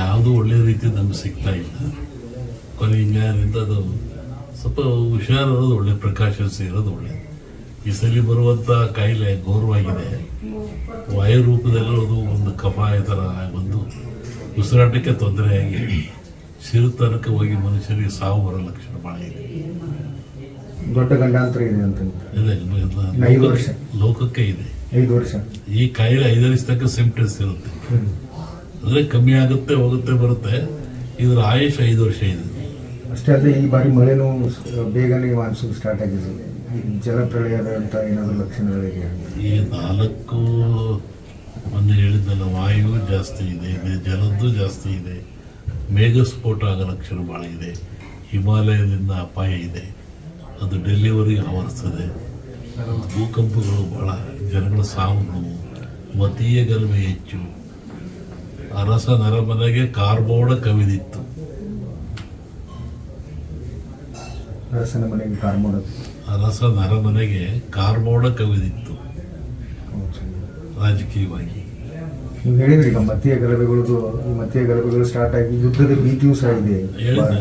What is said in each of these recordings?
ಯಾವುದೂ ಒಳ್ಳೆ ರೀತಿ ನಮ್ಗೆ ಸಿಗ್ತಾ ಇಲ್ಲ. ಕೊನೆಯಿಂದ ಅದು ಸ್ವಲ್ಪ ಹುಷಾರಿರೋದು ಒಳ್ಳೆ, ಪ್ರಿಕಾಷನ್ಸ್ ಇರೋದು ಒಳ್ಳೆ. ಈ ಸಲ ಬರುವಂಥ ಕಾಯಿಲೆ ಘೋರವಾಗಿದೆ. ವಾಯು ರೂಪದಲ್ಲಿರೋದು ಒಂದು ಕಫ ಈ ಥರ ಬಂದು ಉಸಿರಾಟಕ್ಕೆ ತೊಂದರೆಯಾಗಿ ಸಿರುತನಕ ಹೋಗಿ ಮನುಷ್ಯರಿಗೆ ಸಾವು ಬರೋ ಲಕ್ಷಣ ಭಾಳ ಇದೆ. ದೊಡ್ಡ ಗಂಡಾಂತರ ಇದೆ ಅಂತ ಇದೆ, 5 ವರ್ಷ ಲೋಕಕ್ಕೆ ಇದೆ. 5 ವರ್ಷ ಈ ಕಾಯಿಲೆ 5 ವರ್ಷ ತನಕ ಸಿಂಪ್ಟಮ್ಸ್ ಇರುತ್ತೆ. ಅಂದರೆ ಕಮ್ಮಿ ಆಗುತ್ತೆ, ಹೋಗುತ್ತೆ, ಬರುತ್ತೆ. ಇದರ ಆಯುಷ್ 5 ವರ್ಷ ಇದೆ. ಅಷ್ಟೇ ಅಲ್ಲದೆ ಈ ಬಾರಿ ಮಳೆನೂ ಬೇಗನೆ ಮಾನ್ಸೂನ್ ಸ್ಟಾರ್ಟ್ ಆಗಿದೆ. ಜಲಪ್ರಳಯದ ಅಂತ ಏನಾದರೂ ಲಕ್ಷಣಗಳಿದೆ? ಈ 4 ಮೊನ್ನೆ ಹೇಳಿದ್ದಲ್ಲ, ವಾಯು ಜಾಸ್ತಿ ಇದೆ, ಜಲದ್ದು ಜಾಸ್ತಿ ಇದೆ, ಮೇಘಸ್ಫೋಟ ಆಗೋ ಲಕ್ಷಣ ಭಾಳ ಇದೆ, ಹಿಮಾಲಯದಿಂದ ಅಪಾಯ ಇದೆ, ಅದು ಡೆಲ್ಲಿವರೆಗೆ ಆವರಿಸ್ತದೆ, ಭೂಕಂಪಗಳು ಭಾಳ, ಜನಗಳ ಸಾವು ನೋವು, ಮತೀಯ ಗಲಭೆ ಹೆಚ್ಚು, ಅರಸ ನರಮನೆಗೆ ಕಾರ್ಬೋಡ ಕವಿದಿತ್ತು. ಅರಸನ ಮನೆಗೆ ಕಾರ್ಮೋಡ, ಅರಸ ನರಮನೆಗೆ ಕಾರ್ಬೋಡ ಕವಿದಿತ್ತು ರಾಜಕೀಯವಾಗಿ. ನೀವು ಹೇಳಿದ್ರಿ ಈಗ ಮತೀಯ ಗಲಭೆಗಳು ಸ್ಟಾರ್ಟ್ ಆಗಿ ಯುದ್ಧದ ಭೀತಿಯೂ ಸಹ ಇದೆ.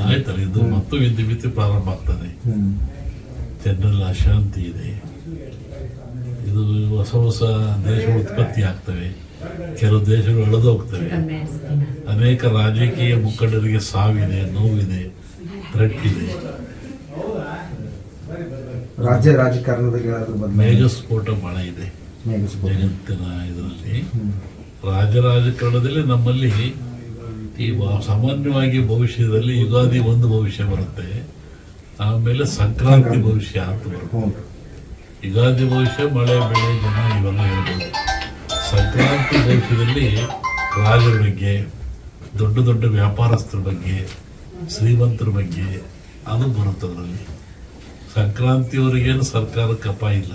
ಆಯ್ತಲ್ಲ, ಇದು ಮತ್ತು ಭೀತಿ ಪ್ರಾರಂಭ ಆಗ್ತದೆ. ಜನರಲ್ಲಿ ಅಶಾಂತಿ ಇದೆ. ಇದು ಹೊಸ ದೇಶಗಳು ಉತ್ಪತ್ತಿ ಆಗ್ತವೆ, ಕೆಲವು ದೇಶಗಳು ಎಳೆದು ಹೋಗ್ತವೆ. ಅನೇಕ ರಾಜಕೀಯ ಮುಖಂಡರಿಗೆ ಸಾವಿದೆ, ನೋವಿದೆ, ಥ್ರೆಟ್ ಇದೆ. ರಾಜ್ಯ ರಾಜಕಾರಣದಲ್ಲಿ ಏನಾದರೂ ಮೇಘಸ್ಫೋಟ ಭಾಳ ಇದೆ ಜಗತ್ತಿನ ಇದರಲ್ಲಿ. ರಾಜಕಾರಣದಲ್ಲಿ ನಮ್ಮಲ್ಲಿ ಈ ಸಾಮಾನ್ಯವಾಗಿ ಭವಿಷ್ಯದಲ್ಲಿ ಯುಗಾದಿ ಒಂದು ಭವಿಷ್ಯ ಬರುತ್ತೆ, ಆಮೇಲೆ ಸಂಕ್ರಾಂತಿ ಭವಿಷ್ಯ ಅಂತ ಬರುತ್ತೆ. ಯುಗಾದಿ ಭವಿಷ್ಯ ಮಳೆ ಬೆಳೆ ಜನ ಇವೆಲ್ಲ ಹೇಳ್ಬೋದು. ಸಂಕ್ರಾಂತಿ ಭವಿಷ್ಯದಲ್ಲಿ ರಾಜರ ಬಗ್ಗೆ, ದೊಡ್ಡ ದೊಡ್ಡ ವ್ಯಾಪಾರಸ್ಥರ ಬಗ್ಗೆ, ಶ್ರೀಮಂತರ ಬಗ್ಗೆ ಅದು ಬರುತ್ತೆ. ಅದರಲ್ಲಿ ಸಂಕ್ರಾಂತಿಯವರಿಗೇನು ಸರ್ಕಾರಕ್ಕೆ ಅಪಾಯ ಇಲ್ಲ,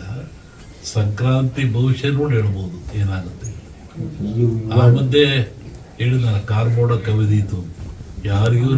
ಸಂಕ್ರಾಂತಿ ಭವಿಷ್ಯ ನೋಡಿ ಹೇಳ್ಬೋದು ಏನಾಗುತ್ತೆ. ಆ ಮಧ್ಯೆ ಹೇಳಿದ ಕಾರ್ಬೋಡ ಕವಿದೀತು, ಯಾರಿಗೂ